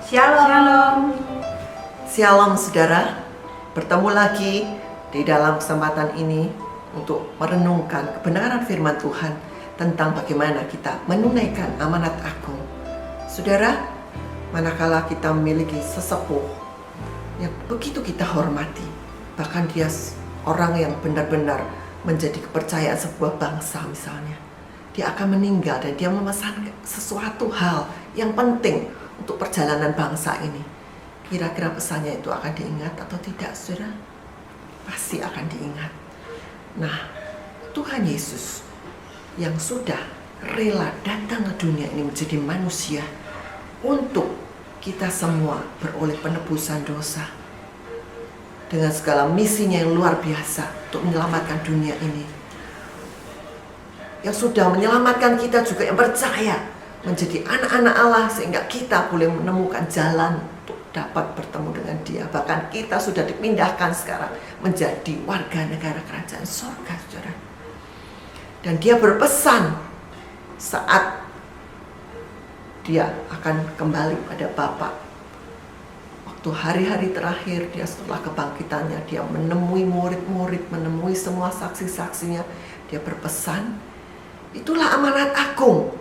Shalom. Shalom saudara, bertemu lagi di dalam kesempatan ini untuk merenungkan kebenaran firman Tuhan tentang bagaimana kita menunaikan amanat agung. Saudara, manakala kita memiliki sesepuh yang begitu kita hormati, bahkan dia orang yang benar-benar menjadi kepercayaan sebuah bangsa misalnya, dia akan meninggal dan dia memesan sesuatu hal yang penting untuk perjalanan bangsa ini. Kira-kira pesannya itu akan diingat atau tidak, saudara? Pasti akan diingat. Nah, Tuhan Yesus yang sudah rela datang ke dunia ini menjadi manusia untuk kita semua beroleh penebusan dosa, dengan segala misinya yang luar biasa untuk menyelamatkan dunia ini, yang sudah menyelamatkan kita juga yang percaya menjadi anak-anak Allah, sehingga kita boleh menemukan jalan untuk dapat bertemu dengan Dia. Bahkan kita sudah dipindahkan sekarang menjadi warga negara kerajaan surga, saudara. Dan Dia berpesan saat Dia akan kembali pada Bapa. Waktu hari-hari terakhir Dia setelah kebangkitannya, Dia menemui murid-murid, menemui semua saksi-saksinya. Dia berpesan, itulah amanat agung.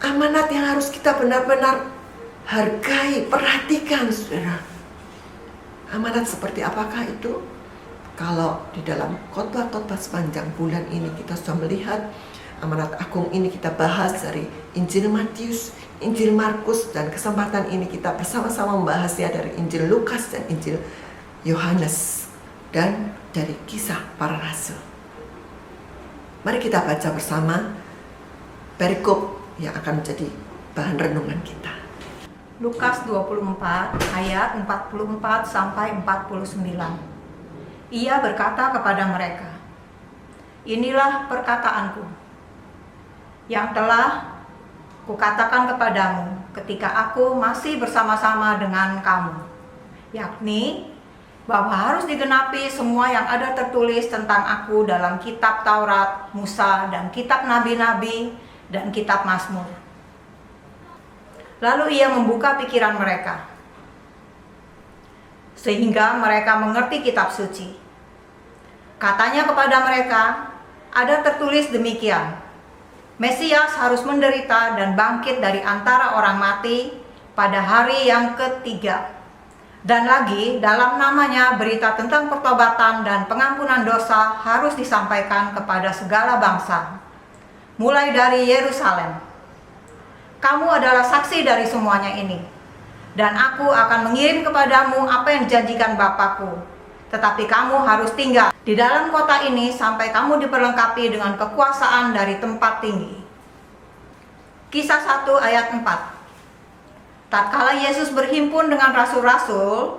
Amanat yang harus kita benar-benar hargai, perhatikan, saudara. Amanat seperti apakah itu? Kalau di dalam khotbah-khotbah sepanjang bulan ini kita sudah melihat amanat agung ini, kita bahas dari Injil Matius, Injil Markus, dan kesempatan ini kita bersama-sama membahasnya dari Injil Lukas dan Injil Yohanes, dan dari Kisah Para Rasul. Mari kita baca bersama perikop yang akan menjadi bahan renungan kita. Lukas 24 ayat 44 sampai 49. Ia berkata kepada mereka, inilah perkataanku yang telah kukatakan kepadamu ketika aku masih bersama-sama dengan kamu, yakni bahwa harus digenapi semua yang ada tertulis tentang aku dalam kitab Taurat, Musa, dan kitab Nabi-Nabi, dan kitab Mazmur. Lalu ia membuka pikiran mereka, sehingga mereka mengerti kitab suci. Katanya kepada mereka, ada tertulis demikian, Mesias harus menderita dan bangkit dari antara orang mati pada hari yang ketiga. Dan lagi, dalam namanya berita tentang pertobatan dan pengampunan dosa harus disampaikan kepada segala bangsa, mulai dari Yerusalem. Kamu adalah saksi dari semuanya ini. Dan aku akan mengirim kepadamu apa yang dijanjikan Bapakku. Tetapi kamu harus tinggal di dalam kota ini sampai kamu diperlengkapi dengan kekuasaan dari tempat tinggi. Kisah 1 ayat 4. Tatkala Yesus berhimpun dengan rasul-rasul,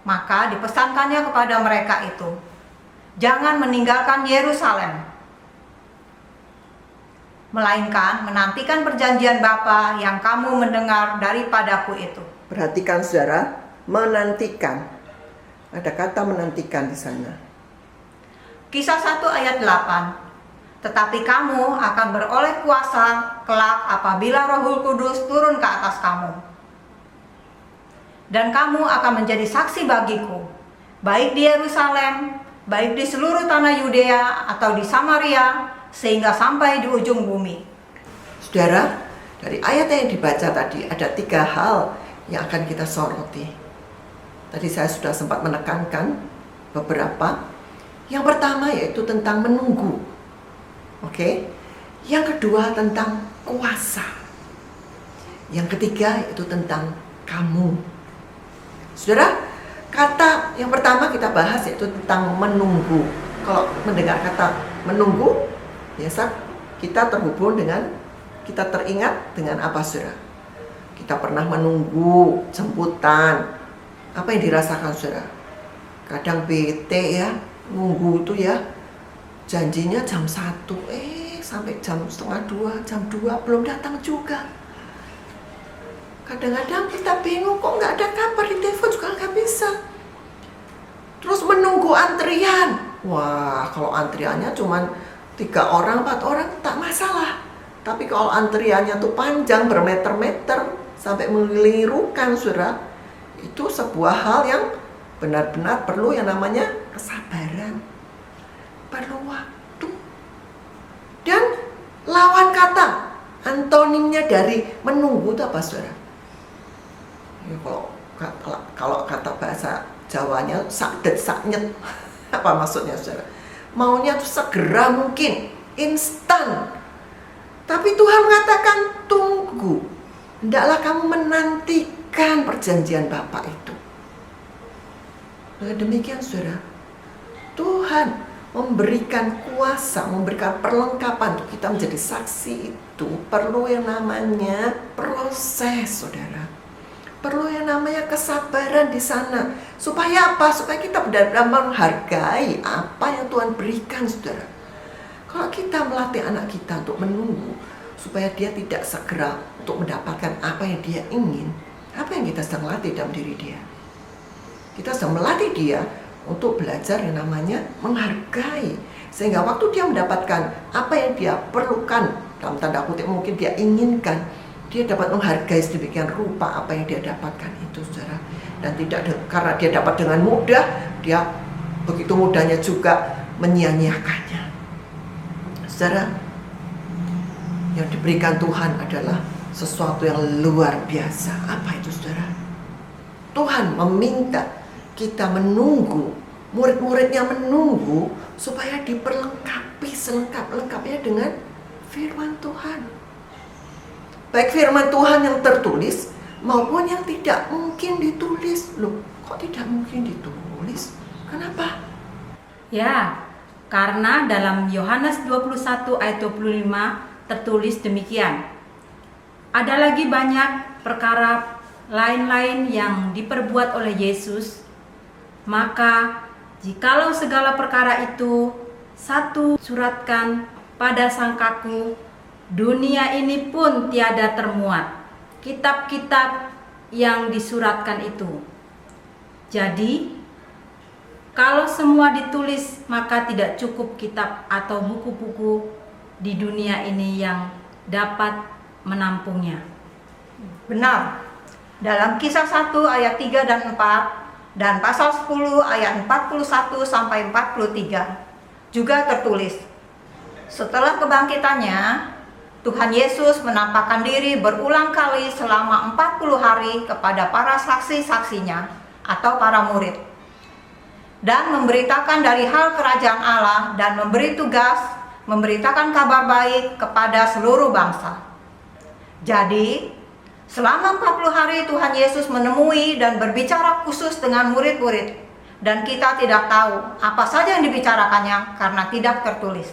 maka dipesankannya kepada mereka itu, jangan meninggalkan Yerusalem, melainkan menantikan perjanjian Bapa yang kamu mendengar daripadaku itu. Perhatikan saudara, menantikan. Ada kata menantikan di sana. Kisah 1 ayat 8. Tetapi kamu akan beroleh kuasa kelak apabila Roh Kudus turun ke atas kamu. Dan kamu akan menjadi saksi bagiku, baik di Yerusalem, baik di seluruh tanah Yudea atau di Samaria, sehingga sampai di ujung bumi. Saudara, dari ayat yang dibaca tadi ada 3 hal yang akan kita soroti. Tadi saya sudah sempat menekankan beberapa. Yang pertama yaitu tentang menunggu. Oke. Yang kedua tentang kuasa. Yang ketiga yaitu tentang kamu. Saudara, kata yang pertama kita bahas yaitu tentang menunggu. Kalau mendengar kata menunggu, biasa kita terhubung dengan, kita teringat dengan apa, saudara? Kita pernah menunggu jemputan. Apa yang dirasakan, saudara? Kadang bete ya, nunggu itu ya, janjinya jam 1, sampai jam setengah 2, jam 2 belum datang juga. Kadang-kadang kita bingung, kok nggak ada kabar, di telepon juga nggak bisa. Terus menunggu antrian. Wah, kalau antriannya cuma 3 orang, 4 orang tak masalah. Tapi kalau antriannya tuh panjang bermeter-meter, sampai mengelirukan, saudara, itu sebuah hal yang benar-benar perlu yang namanya kesabaran, perlu waktu. Dan lawan kata, antonimnya dari menunggu itu apa, saudara? Ya, kalau kata bahasa Jawanya sakdet saknyet, apa maksudnya, saudara? Maunya tuh segera mungkin, instan. Tapi Tuhan mengatakan tunggu. Hendaklah kamu menantikan perjanjian Bapa itu. Dengan demikian, saudara, Tuhan memberikan kuasa, memberikan perlengkapan untuk kita menjadi saksi itu perlu yang namanya proses, saudara. Perlu yang namanya kesabaran di sana. Supaya apa? Supaya kita benar-benar menghargai apa yang Tuhan berikan, saudara. Kalau kita melatih anak kita untuk menunggu, supaya dia tidak segera untuk mendapatkan apa yang dia ingin, apa yang kita sedang latih dalam diri dia? Kita sedang melatih dia untuk belajar yang namanya menghargai. Sehingga waktu dia mendapatkan apa yang dia perlukan, dalam tanda kutip mungkin dia inginkan, dia dapat menghargai sedemikian rupa apa yang dia dapatkan itu, saudara. Dan karena dia dapat dengan mudah, dia begitu mudahnya juga menyia-nyiakannya. Saudara, yang diberikan Tuhan adalah sesuatu yang luar biasa. Apa itu, saudara? Tuhan meminta kita menunggu, murid-muridnya menunggu supaya diperlengkapi selengkap-lengkapnya dengan firman Tuhan. Baik firman Tuhan yang tertulis maupun yang tidak mungkin ditulis. Loh, kok tidak mungkin ditulis? Kenapa? Ya, karena dalam Yohanes 21 ayat 25 tertulis demikian. Ada lagi banyak perkara lain-lain yang diperbuat oleh Yesus. Maka jikalau segala perkara itu satu suratkan pada sangkaku, dunia ini pun tiada termuat kitab-kitab yang disuratkan itu. Jadi, kalau semua ditulis, maka tidak cukup kitab atau buku-buku di dunia ini yang dapat menampungnya. Benar. Dalam Kisah 1 ayat 3 dan 4 dan pasal 10 ayat 41 sampai 43 juga tertulis, setelah kebangkitannya, Tuhan Yesus menampakkan diri berulang kali selama 40 hari kepada para saksi-saksinya atau para murid, dan memberitakan dari hal kerajaan Allah dan memberi tugas memberitakan kabar baik kepada seluruh bangsa. Jadi, selama 40 hari Tuhan Yesus menemui dan berbicara khusus dengan murid-murid, dan kita tidak tahu apa saja yang dibicarakannya karena tidak tertulis.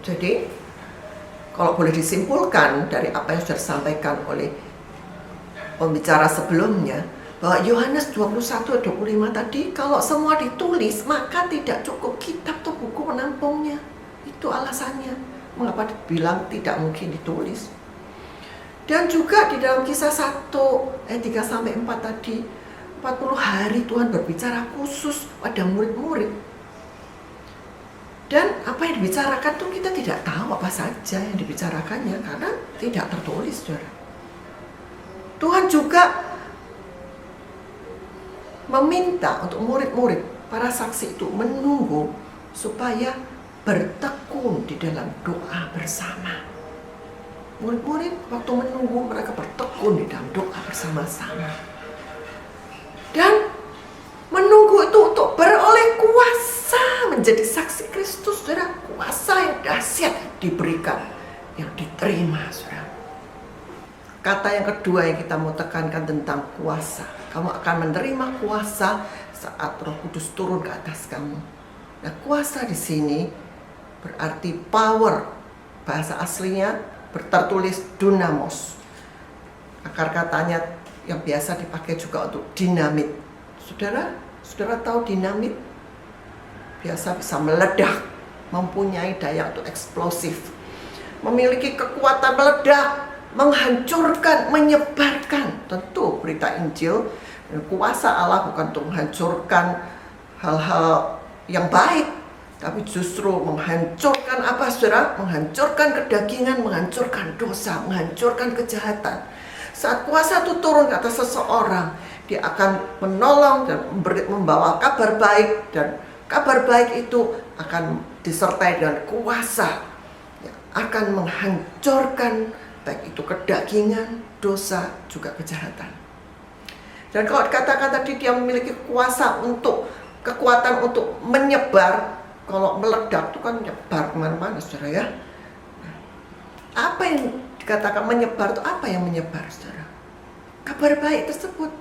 Jadi, kalau boleh disimpulkan dari apa yang sudah disampaikan oleh pembicara sebelumnya, bahwa Yohanes 21-25 tadi, kalau semua ditulis, maka tidak cukup kitab atau buku penampungnya. Itu alasannya mengapa dibilang tidak mungkin ditulis. Dan juga di dalam Kisah 1 ayat 3-4 tadi, 40 hari Tuhan berbicara khusus pada murid-murid. Dan apa yang dibicarakan itu kita tidak tahu apa saja yang dibicarakannya karena tidak tertulis, saudara. Tuhan juga meminta untuk murid-murid, para saksi itu menunggu supaya bertekun di dalam doa bersama. Murid-murid waktu menunggu, mereka bertekun di dalam doa bersama-sama. Dan menunggu itu untuk beroleh kuasa menjadi saksi Kristus, saudara. Kuasa yang dahsyat diberikan, yang diterima, saudara. Kata yang kedua yang kita mau tekankan tentang kuasa. Kamu akan menerima kuasa saat Roh Kudus turun ke atas kamu. Nah, kuasa di sini berarti power. Bahasa aslinya tertulis dunamos. Akar katanya yang biasa dipakai juga untuk dinamit. Saudara tahu dinamit? Biasa bisa meledak, mempunyai daya untuk eksplosif, memiliki kekuatan meledak, menghancurkan, menyebarkan. Tentu berita Injil dan kuasa Allah bukan untuk menghancurkan hal-hal yang baik, tapi justru menghancurkan apa, saudara? Menghancurkan kedagingan, menghancurkan dosa, menghancurkan kejahatan. Saat kuasa itu turun ke atas seseorang, dia akan menolong dan membawa kabar baik, dan kabar baik itu akan disertai dengan kuasa yang akan menghancurkan baik itu kedagingan, dosa, juga kejahatan. Dan kalau dikatakan tadi dia memiliki kuasa untuk kekuatan untuk menyebar, kalau meledak itu kan menyebar kemana-mana, saudara ya. Apa yang dikatakan menyebar itu apa yang menyebar, saudara? Kabar baik tersebut.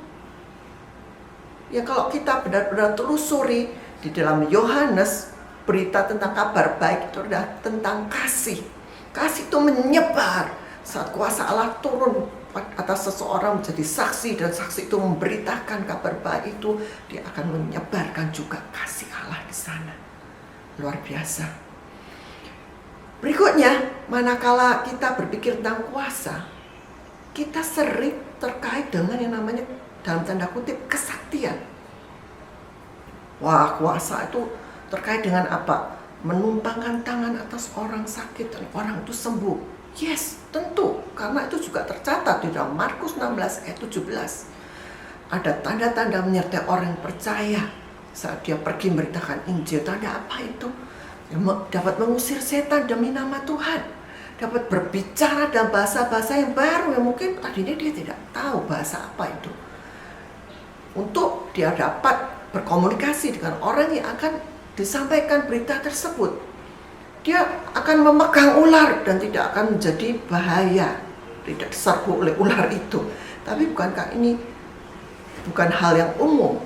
Ya kalau kita benar-benar telusuri di dalam Yohanes, berita tentang kabar baik itu adalah tentang kasih. Kasih itu menyebar saat kuasa Allah turun atas seseorang menjadi saksi, dan saksi itu memberitakan kabar baik itu, dia akan menyebarkan juga kasih Allah di sana. Luar biasa. Berikutnya, manakala kita berpikir tentang kuasa, kita sering terkait dengan yang namanya dalam tanda kutip kesaktian. Wah, kuasa itu terkait dengan apa? Menumpangkan tangan atas orang sakit dan orang itu sembuh. Yes, tentu, karena itu juga tercatat di dalam Markus 16 ayat 17. Ada tanda-tanda menyertai orang yang percaya saat dia pergi memberitakan Injil. Tanda apa itu? Dapat mengusir setan demi nama Tuhan, dapat berbicara dalam bahasa-bahasa yang baru yang mungkin tadinya dia tidak tahu bahasa apa itu. Untuk dia dapat berkomunikasi dengan orang yang akan disampaikan berita tersebut. Dia akan memegang ular dan tidak akan menjadi bahaya, tidak diserbu oleh ular itu. Tapi bukankah ini bukan hal yang umum?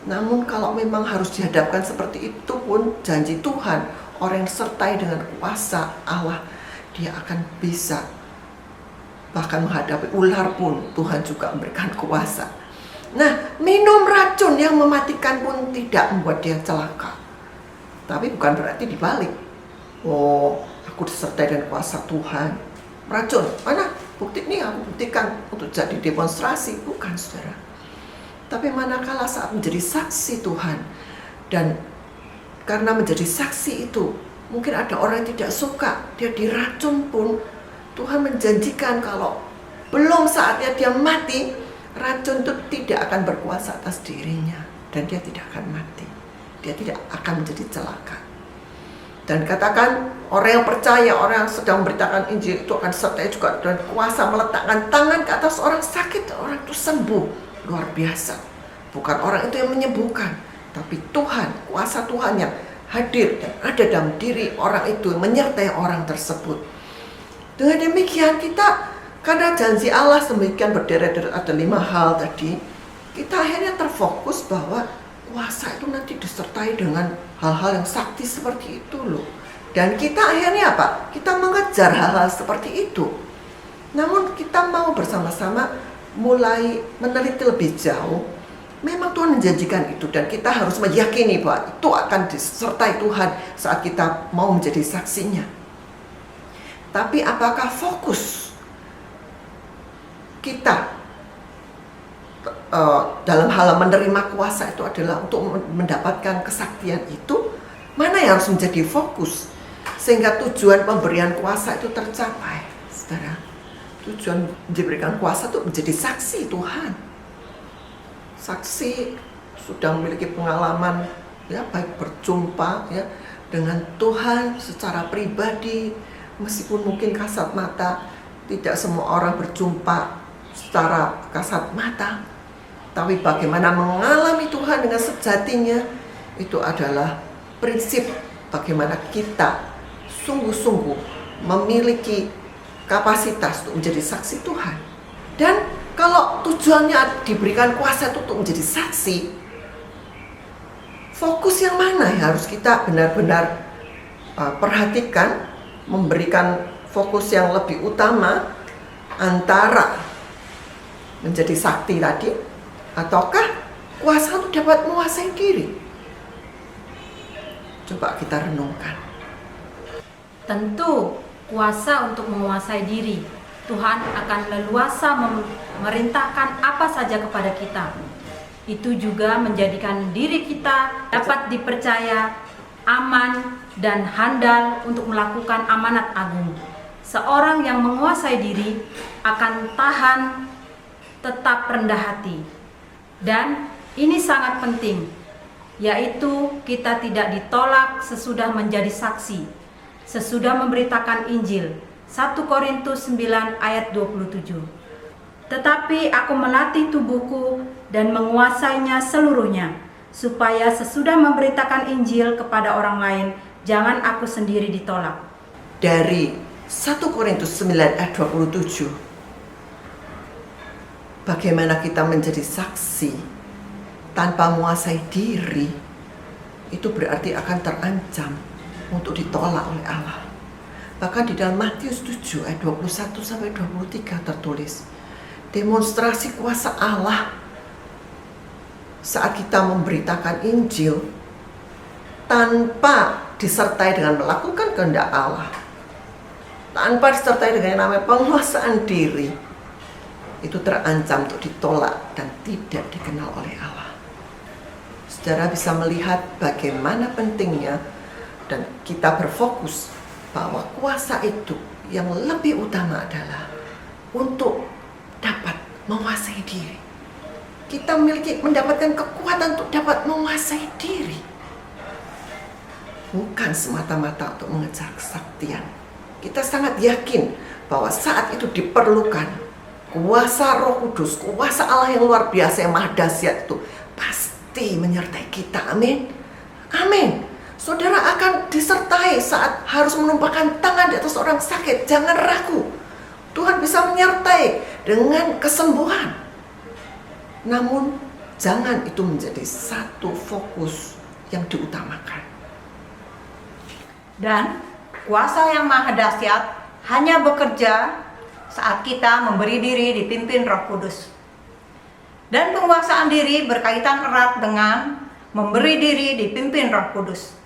Namun kalau memang harus dihadapkan seperti itu pun, janji Tuhan, orang yang sertai dengan kuasa Allah, dia akan bisa bahkan menghadapi ular pun Tuhan juga memberikan kuasa. Nah, minum racun yang mematikan pun tidak membuat dia celaka. Tapi bukan berarti dibalik. Oh, aku disertai dengan kuasa Tuhan. Racun, mana bukti ini? Aku buktikan untuk jadi demonstrasi. Bukan, saudara. Tapi manakala saat menjadi saksi Tuhan, dan karena menjadi saksi itu, mungkin ada orang yang tidak suka, dia diracun pun, Tuhan menjanjikan kalau belum saatnya dia mati, racun itu tidak akan berkuasa atas dirinya, dan dia tidak akan mati. Dia tidak akan menjadi celaka. Dan katakan orang yang percaya, orang yang sedang memberitakan Injil itu akan sertai juga dan kuasa meletakkan tangan ke atas orang sakit, orang itu sembuh. Luar biasa. Bukan orang itu yang menyembuhkan, tapi Tuhan, kuasa Tuhan yang hadir dan ada dalam diri orang itu, menyertai orang tersebut. Dengan demikian kita, karena janji Allah demikian berderet-deret, ada 5 hal tadi, kita akhirnya terfokus bahwa kuasa itu nanti disertai dengan hal-hal yang sakti seperti itu loh. Dan kita akhirnya apa? Kita mengejar hal-hal seperti itu. Namun kita mau bersama-sama mulai meneliti lebih jauh. Memang Tuhan menjanjikan itu, dan kita harus meyakini bahwa itu akan disertai Tuhan saat kita mau menjadi saksinya. Tapi apakah fokus kita dalam hal menerima kuasa itu adalah untuk mendapatkan kesaktian itu? Mana yang harus menjadi fokus sehingga tujuan pemberian kuasa itu tercapai, saudara? Tujuan diberikan kuasa itu menjadi saksi Tuhan. Saksi sudah memiliki pengalaman ya, baik berjumpa ya dengan Tuhan secara pribadi, meskipun mungkin kasat mata tidak semua orang berjumpa secara kasat mata, tapi bagaimana mengalami Tuhan dengan sejatinya, itu adalah prinsip bagaimana kita sungguh-sungguh memiliki kapasitas untuk menjadi saksi Tuhan. Dan kalau tujuannya diberikan kuasa itu untuk menjadi saksi, fokus yang mana yang harus kita benar-benar perhatikan, memberikan fokus yang lebih utama antara menjadi sakti tadi, ataukah kuasa untuk dapat menguasai diri? Coba kita renungkan. Tentu kuasa untuk menguasai diri. Tuhan akan leluasa memerintahkan apa saja kepada kita. Itu juga menjadikan diri kita dapat dipercaya, aman, dan handal untuk melakukan amanat agung. Seorang yang menguasai diri akan tahan tetap rendah hati. Dan ini sangat penting, yaitu kita tidak ditolak sesudah menjadi saksi, sesudah memberitakan Injil. 1 Korintus 9 ayat 27. Tetapi aku melatih tubuhku dan menguasainya seluruhnya, supaya sesudah memberitakan Injil kepada orang lain, jangan aku sendiri ditolak. Dari 1 Korintus 9 ayat 27, bagaimana kita menjadi saksi tanpa menguasai diri, itu berarti akan terancam untuk ditolak oleh Allah. Bahkan di dalam Matius 7 ayat 21 sampai 23 tertulis, demonstrasi kuasa Allah saat kita memberitakan Injil tanpa disertai dengan melakukan kehendak Allah, tanpa disertai dengan yang namanya penguasaan diri, itu terancam untuk ditolak dan tidak dikenal oleh Allah. Saudara bisa melihat bagaimana pentingnya, dan kita berfokus bahwa kuasa itu yang lebih utama adalah untuk dapat menguasai diri. Kita mendapatkan kekuatan untuk dapat menguasai diri, bukan semata-mata untuk mengejar kesaktian. Kita sangat yakin bahwa saat itu diperlukan kuasa Roh Kudus, kuasa Allah yang luar biasa, yang maha dahsyat itu pasti menyertai kita. Amin. Amin. Saudara akan disertai saat harus menumpahkan tangan di atas orang sakit. Jangan ragu. Tuhan bisa menyertai dengan kesembuhan. Namun jangan itu menjadi satu fokus yang diutamakan. Dan kuasa yang maha dahsyat hanya bekerja saat kita memberi diri dipimpin Roh Kudus. Dan penguasaan diri berkaitan erat dengan memberi diri dipimpin Roh Kudus.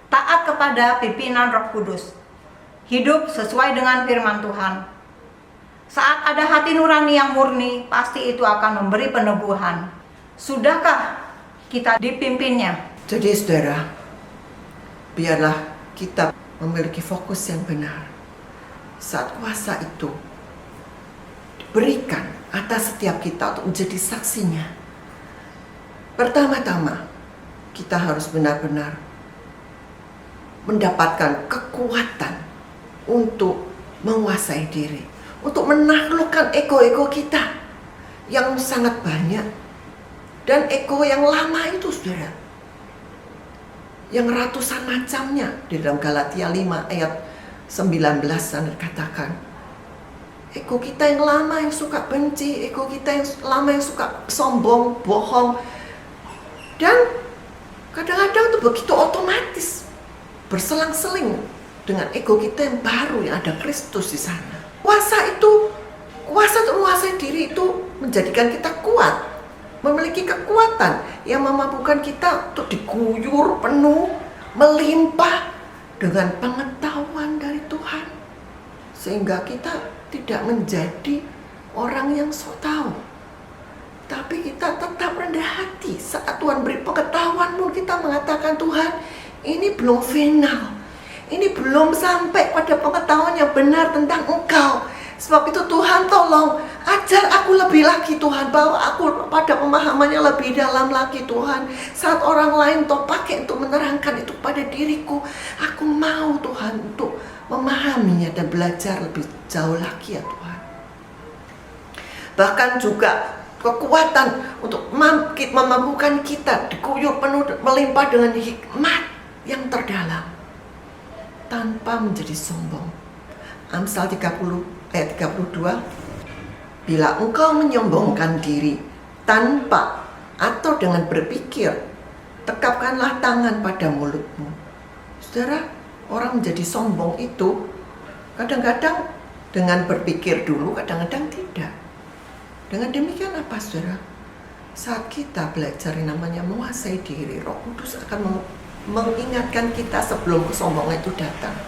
Taat kepada pimpinan Roh Kudus. Hidup sesuai dengan firman Tuhan. Saat ada hati nurani yang murni, pasti itu akan memberi penebuhan. Sudahkah kita dipimpinnya? Jadi saudara, biarlah kita memiliki fokus yang benar. Saat kuasa itu diberikan atas setiap kita untuk menjadi saksinya, pertama-tama kita harus benar-benar mendapatkan kekuatan untuk menguasai diri, untuk menaklukkan ego-ego kita yang sangat banyak. Dan ego yang lama itu saudara, yang ratusan macamnya. Di dalam Galatia 5 ayat 19 sana dikatakan, ego kita yang lama yang suka benci, ego kita yang lama yang suka sombong, bohong, dan kadang-kadang itu begitu otomatis berselang-seling dengan ego kita yang baru, yang ada Kristus di sana. Kuasa untuk menguasai diri itu menjadikan kita kuat, memiliki kekuatan yang memampukan kita untuk diguyur penuh, melimpah dengan pengetahuan dari Tuhan, sehingga kita tidak menjadi orang yang sok tahu, tapi kita tetap rendah hati. Saat Tuhan beri pengetahuan pun kita mengatakan, Tuhan, ini belum final, ini belum sampai pada pengetahuan yang benar tentang Engkau. Sebab itu Tuhan, tolong ajar aku lebih lagi Tuhan, bawa aku pada pemahamannya lebih dalam lagi Tuhan. Saat orang lain Tuh pakai untuk menerangkan itu pada diriku, aku mau Tuhan untuk memahaminya dan belajar lebih jauh lagi ya Tuhan. Bahkan juga kekuatan untuk memampukan kita diguyur penuh, melimpah dengan hikmat yang terdalam tanpa menjadi sombong. Amsal 30 ayat 32, bila engkau menyombongkan diri tanpa atau dengan berpikir, tekapkanlah tangan pada mulutmu. Saudara, orang menjadi sombong itu kadang-kadang dengan berpikir dulu, kadang-kadang tidak. Dengan demikian apa saudara? Saat kita belajar yang namanya menguasai diri, Roh Kudus akan mengingatkan kita sebelum kesombongan itu datang,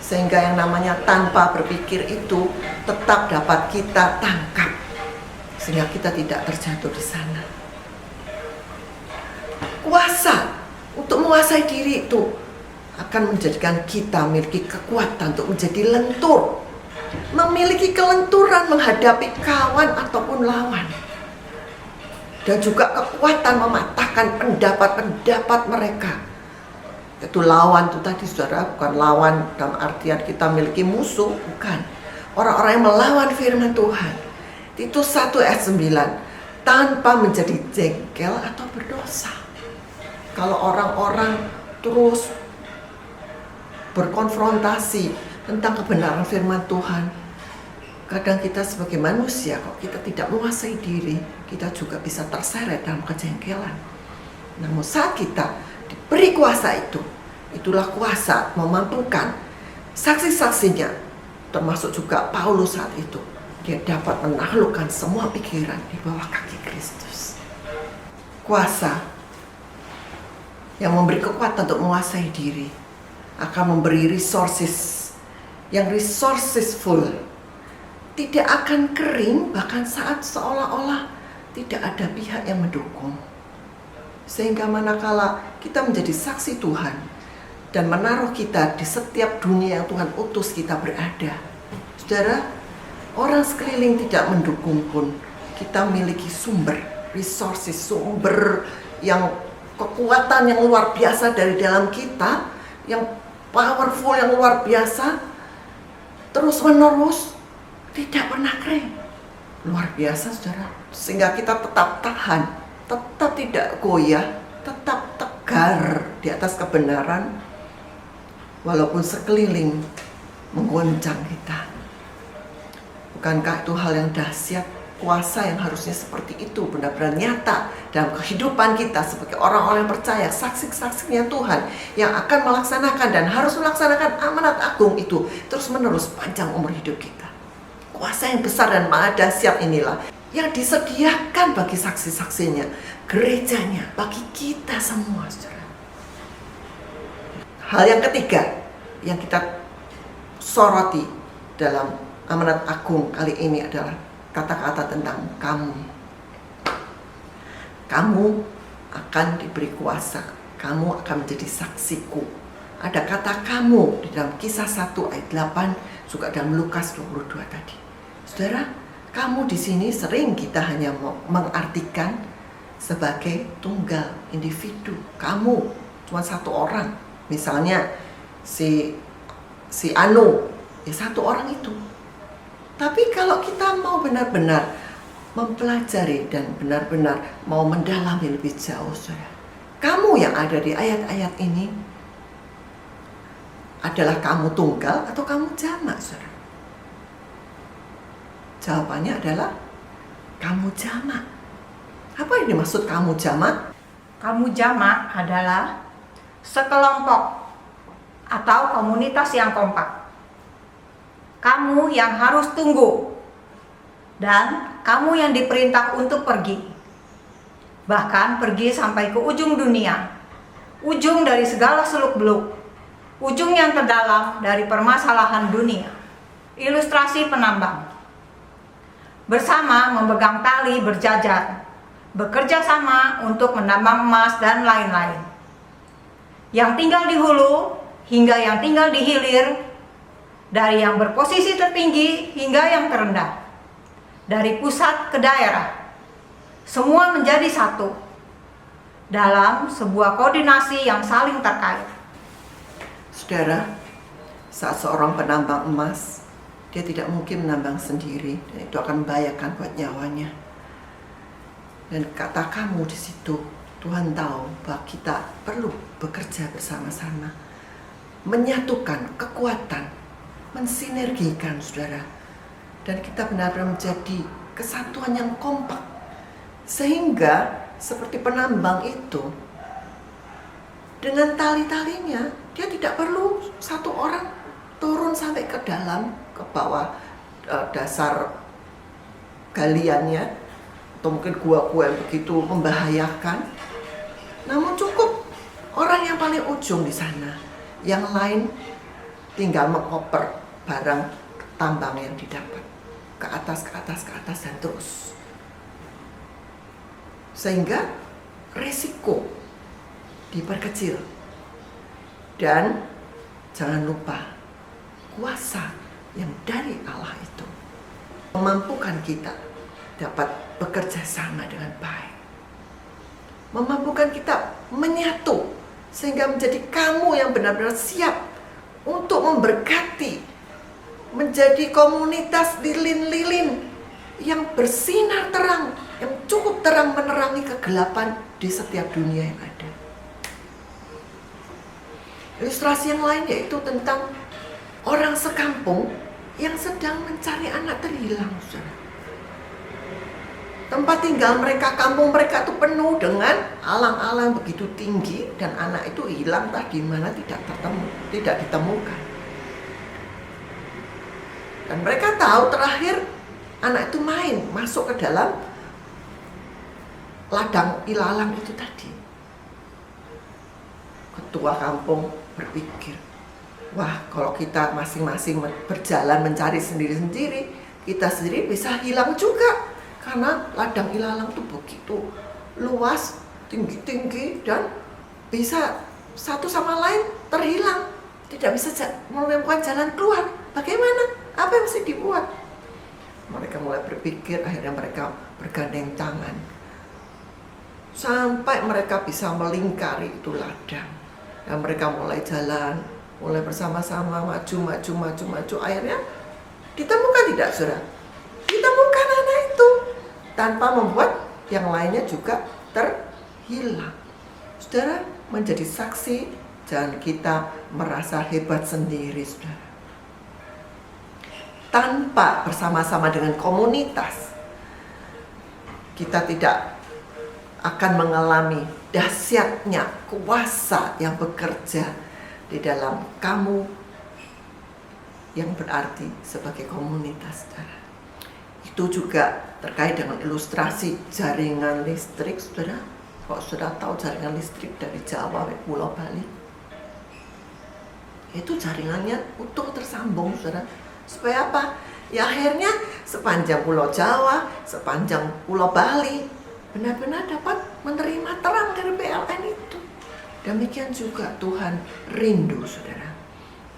sehingga yang namanya tanpa berpikir itu tetap dapat kita tangkap, sehingga kita tidak terjatuh di sana. Kuasa untuk menguasai diri itu akan menjadikan kita memiliki kekuatan untuk menjadi lentur memiliki kelenturan menghadapi kawan ataupun lawan. Dan juga kekuatan mematahkan pendapat-pendapat mereka. Itu lawan itu tadi saudara, bukan lawan dalam artian kita memiliki musuh, bukan. Orang-orang yang melawan firman Tuhan. Titus 1 ayat 9, tanpa menjadi jengkel atau berdosa. Kalau orang-orang terus berkonfrontasi tentang kebenaran firman Tuhan, kadang kita sebagai manusia, kok kita tidak menguasai diri, kita juga bisa terseret dalam kejengkelan. Namun saat kita diberi kuasa itu, itulah kuasa memampukan saksi-saksinya, termasuk juga Paulus saat itu. Dia dapat menaklukkan semua pikiran di bawah kaki Kristus. Kuasa yang memberi kekuatan untuk menguasai diri akan memberi resources yang resourceful, tidak akan kering bahkan saat seolah-olah tidak ada pihak yang mendukung. Sehingga manakala kita menjadi saksi Tuhan dan menaruh kita di setiap dunia yang Tuhan utus kita berada, saudara, orang sekeliling tidak mendukung pun, kita memiliki sumber resources, sumber yang kekuatan yang luar biasa dari dalam kita, yang powerful, yang luar biasa, terus menerus, tidak pernah kering. Luar biasa saudara. Sehingga kita tetap tahan, tetap tidak goyah, tetap tegar di atas kebenaran, walaupun sekeliling menggoncang kita. Bukankah itu hal yang dahsyat? Kuasa yang harusnya seperti itu benar-benar nyata dalam kehidupan kita sebagai orang-orang yang percaya, saksi-saksinya Tuhan yang akan melaksanakan dan harus melaksanakan amanat agung itu terus menerus panjang umur hidup kita. Kuasa yang besar dan maha dahsyat inilah yang disediakan bagi saksi-saksinya, gerejanya, bagi kita semua, saudara. Hal yang ketiga yang kita soroti dalam amanat agung kali ini adalah kata-kata tentang kamu. Kamu akan diberi kuasa, kamu akan menjadi saksiku. Ada kata kamu di dalam Kisah 1 ayat 8, juga dalam Lukas 22 tadi. Saudara, kamu di sini sering kita hanya mengartikan sebagai tunggal individu. Kamu cuma satu orang. Misalnya si Anu, ya satu orang itu. Tapi kalau kita mau benar-benar mempelajari dan benar-benar mau mendalami lebih jauh, saudara, kamu yang ada di ayat-ayat ini adalah kamu tunggal atau kamu jamak, saudara? Jawabannya adalah kamu jamak. Apa yang dimaksud kamu jamak? Kamu jamak adalah sekelompok atau komunitas yang kompak. Kamu yang harus tunggu, dan kamu yang diperintah untuk pergi. Bahkan pergi sampai ke ujung dunia, ujung dari segala seluk-beluk, ujung yang terdalam dari permasalahan dunia. Ilustrasi penambang. Bersama memegang tali berjajar, bekerja sama untuk menambang emas dan lain-lain. Yang tinggal di hulu hingga yang tinggal di hilir, dari yang berposisi tertinggi hingga yang terendah, dari pusat ke daerah, semua menjadi satu dalam sebuah koordinasi yang saling terkait. Saudara, saat seorang penambang emas, dia tidak mungkin menambang sendiri, dan itu akan membahayakan buat nyawanya. Dan kata kamu di situ, Tuhan tahu bahwa kita perlu bekerja bersama-sama, menyatukan kekuatan, mensinergikan, saudara, dan kita benar-benar menjadi kesatuan yang kompak, sehingga seperti penambang itu dengan tali-talinya, dia tidak perlu satu orang turun sampai ke dalam, ke bawah dasar galiannya, atau mungkin gua-gua yang begitu membahayakan. Namun cukup orang yang paling ujung di sana, yang lain tinggal mengoper barang tambang yang didapat ke atas, ke atas, ke atas, dan terus. Sehingga resiko diperkecil. Dan jangan lupa, kuasa yang dari Allah itu memampukan kita dapat bekerja sama dengan baik, memampukan kita menyatu sehingga menjadi kamu yang benar-benar siap untuk memberkati, menjadi komunitas lilin-lilin yang bersinar terang, yang cukup terang menerangi kegelapan di setiap dunia yang ada. Ilustrasi yang lain yaitu tentang orang sekampung yang sedang mencari anak terhilang, saudara. Tempat tinggal mereka, kampung mereka itu penuh dengan alang-alang begitu tinggi, dan anak itu hilang entah di mana, tidak ditemukan. Dan mereka tahu terakhir anak itu main masuk ke dalam ladang ilalang itu tadi. Ketua kampung berpikir, wah, kalau kita masing-masing berjalan mencari sendiri-sendiri, kita sendiri bisa hilang juga. Karena ladang ilalang itu begitu luas, tinggi-tinggi, dan bisa satu sama lain terhilang. Tidak bisa menemukan jalan keluar. Bagaimana? Apa yang mesti dibuat? Mereka mulai berpikir, akhirnya mereka bergandeng tangan. Sampai mereka bisa melingkari itu ladang. Dan mereka mulai jalan, mulai bersama-sama, maju. Akhirnya ditemukan tidak, saudara? Ditemukan anak itu. Tanpa membuat yang lainnya juga terhilang. Saudara, menjadi saksi, jangan kita merasa hebat sendiri, saudara. Tanpa bersama-sama dengan komunitas, kita tidak akan mengalami dahsyatnya kuasa yang bekerja di dalam kamu yang berarti sebagai komunitas, saudara. Itu juga terkait dengan ilustrasi jaringan listrik, saudara. Kok sudah tahu jaringan listrik dari Jawa ke Pulau Bali? Itu jaringannya utuh tersambung, saudara. Supaya apa? Ya akhirnya sepanjang Pulau Jawa, sepanjang Pulau Bali benar-benar dapat menerima terang dari PLN itu. Demikian juga Tuhan rindu, saudara,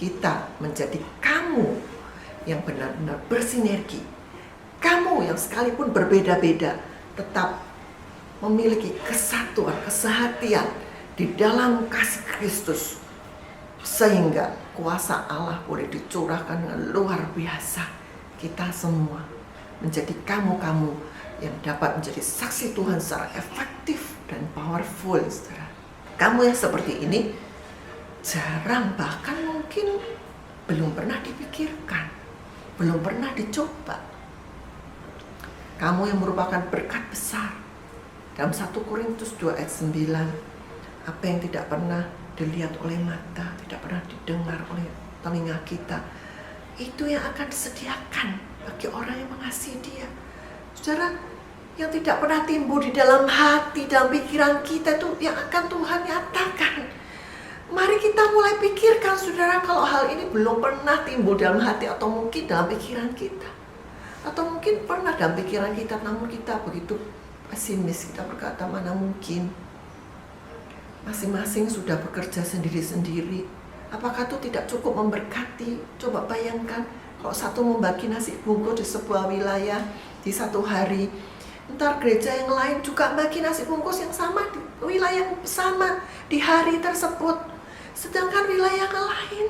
kita menjadi kamu yang benar-benar bersinergi. Kamu yang sekalipun berbeda-beda tetap memiliki kesatuan, kesehatian di dalam kasih Kristus, sehingga kuasa Allah boleh dicurahkan dengan luar biasa. Kita semua menjadi kamu-kamu yang dapat menjadi saksi Tuhan secara efektif dan powerful, saudara. Kamu yang seperti ini jarang, bahkan mungkin belum pernah dipikirkan, belum pernah dicoba. Kamu yang merupakan berkat besar. Dalam 1 Korintus 2 ayat 9, apa yang tidak pernah dilihat oleh mata, tidak pernah didengar oleh telinga kita, itu yang akan disediakan bagi orang yang mengasihi Dia. Saudara, yang tidak pernah timbul di dalam hati, dalam pikiran kita, itu yang akan Tuhan nyatakan. Mari kita mulai pikirkan, saudara, kalau hal ini belum pernah timbul dalam hati atau mungkin dalam pikiran kita. Atau mungkin pernah dalam pikiran kita, namun kita begitu pesimis, kita berkata mana mungkin. Masing-masing sudah bekerja sendiri-sendiri. Apakah itu tidak cukup memberkati? Coba bayangkan kalau satu membagi nasi bungkus di sebuah wilayah di satu hari, ntar gereja yang lain juga bagi nasi bungkus yang sama di wilayah yang sama di hari tersebut. Sedangkan wilayah yang lain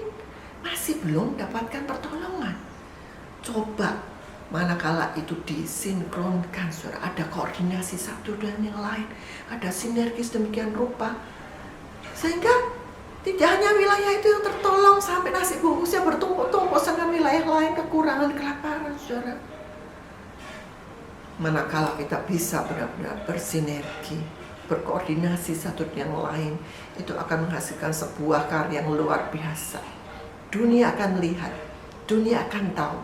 masih belum dapatkan pertolongan. Coba manakala itu disinkronkan, saudara, ada koordinasi satu dan yang lain, ada sinergis demikian rupa, sehingga tidak hanya wilayah itu yang tertolong sampai nasi bungkusnya bertumpuk-tumpuk, sedangkan wilayah lain kekurangan, kelaparan, saudara. Manakala kita bisa benar-benar bersinergi, berkoordinasi satu dengan yang lain, itu akan menghasilkan sebuah karya yang luar biasa. Dunia akan lihat, dunia akan tahu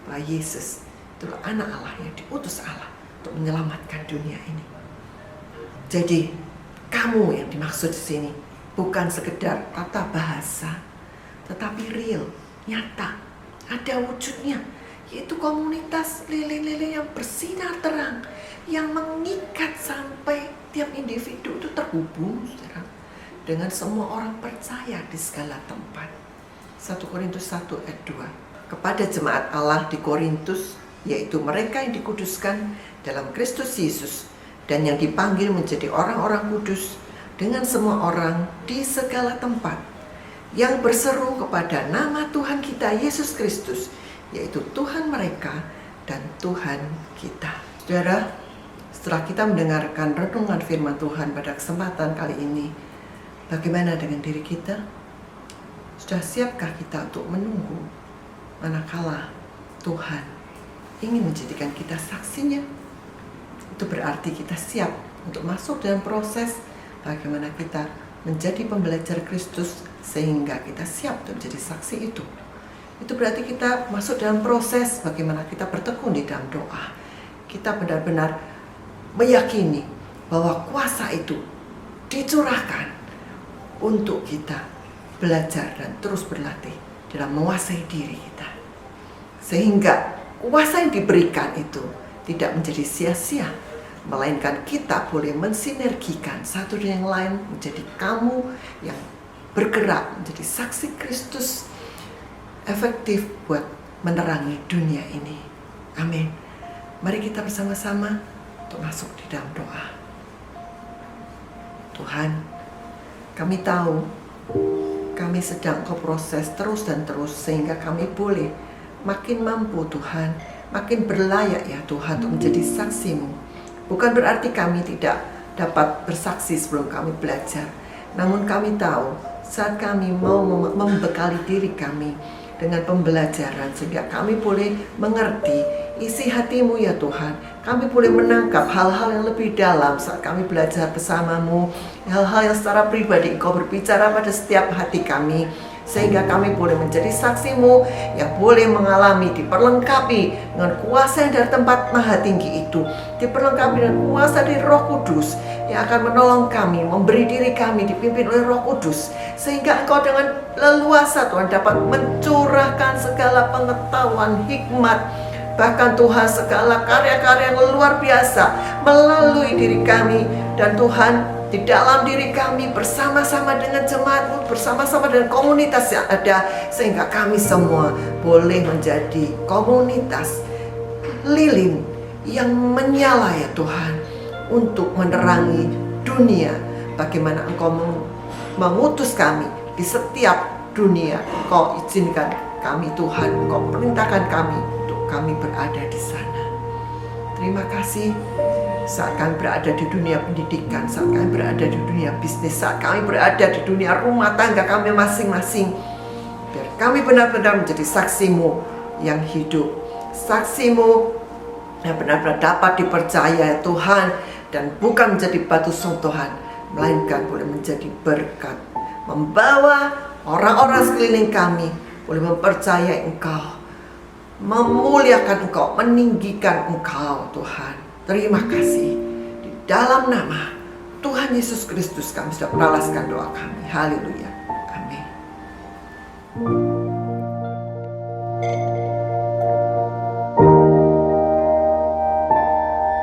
bahwa Yesus itulah anak Allah yang diutus Allah untuk menyelamatkan dunia ini. Jadi kamu yang dimaksud di sini bukan sekedar tata bahasa, tetapi real, nyata, ada wujudnya, yaitu komunitas lilin-lilin yang bersinar terang, yang mengikat sampai tiap individu itu terhubung, saudara, dengan semua orang percaya di segala tempat. 1 Korintus 1 ayat 2. kepada jemaat Allah di Korintus, yaitu mereka yang dikuduskan dalam Kristus Yesus dan yang dipanggil menjadi orang-orang kudus dengan semua orang di segala tempat, yang berseru kepada nama Tuhan kita Yesus Kristus, yaitu Tuhan mereka dan Tuhan kita. Saudara, setelah kita mendengarkan renungan firman Tuhan pada kesempatan kali ini, bagaimana dengan diri kita? Sudah siapkah kita untuk menunggu manakala Tuhan ingin menjadikan kita saksinya? Itu berarti kita siap untuk masuk dalam proses bagaimana kita menjadi pembelajar Kristus sehingga kita siap untuk menjadi saksi itu. Itu berarti kita masuk dalam proses bagaimana kita bertekun di dalam doa. Kita benar-benar meyakini bahwa kuasa itu dicurahkan untuk kita belajar dan terus berlatih dalam menguasai diri kita. Sehingga kuasa yang diberikan itu tidak menjadi sia-sia, melainkan kita boleh mensinergikan satu dengan yang lain menjadi kamu yang bergerak menjadi saksi Kristus efektif buat menerangi dunia ini. Amin. Mari kita bersama-sama untuk masuk di dalam doa. Tuhan, kami tahu kami sedang ke proses terus dan terus sehingga kami boleh makin mampu Tuhan, makin berlayak ya Tuhan untuk menjadi saksi-Mu. Bukan berarti kami tidak dapat bersaksi sebelum kami belajar. Namun kami tahu saat kami mau membekali diri kami dengan pembelajaran sehingga kami boleh mengerti isi hati-Mu ya Tuhan. Kami boleh menangkap hal-hal yang lebih dalam saat kami belajar bersama-Mu. Hal-hal yang secara pribadi Engkau berbicara pada setiap hati kami, sehingga kami boleh menjadi saksi-Mu yang boleh mengalami, diperlengkapi dengan kuasa yang dari tempat maha tinggi itu, diperlengkapi dengan kuasa dari Roh Kudus yang akan menolong kami, memberi diri kami dipimpin oleh Roh Kudus, sehingga Engkau dengan leluasa Tuhan dapat mencurahkan segala pengetahuan, hikmat, bahkan Tuhan segala karya-karya yang luar biasa melalui diri kami. Dan Tuhan, di dalam diri kami bersama-sama dengan jemaat-Mu, bersama-sama dengan komunitas yang ada, sehingga kami semua boleh menjadi komunitas lilin yang menyala ya Tuhan, untuk menerangi dunia. Bagaimana Engkau mengutus kami di setiap dunia. Engkau izinkan kami Tuhan, Engkau perintahkan kami untuk kami berada di sana. Terima kasih saat kami berada di dunia pendidikan, saat kami berada di dunia bisnis, saat kami berada di dunia rumah tangga kami masing-masing. Biar kami benar-benar menjadi saksi-Mu yang hidup, saksi-Mu yang benar-benar dapat dipercaya Tuhan, dan bukan menjadi batu sungguhan, melainkan boleh menjadi berkat, membawa orang-orang sekeliling kami boleh mempercayai Engkau, memuliakan Engkau, meninggikan Engkau Tuhan. Terima kasih. Di dalam nama Tuhan Yesus Kristus kami sudah menalaskan doa kami. Haleluya.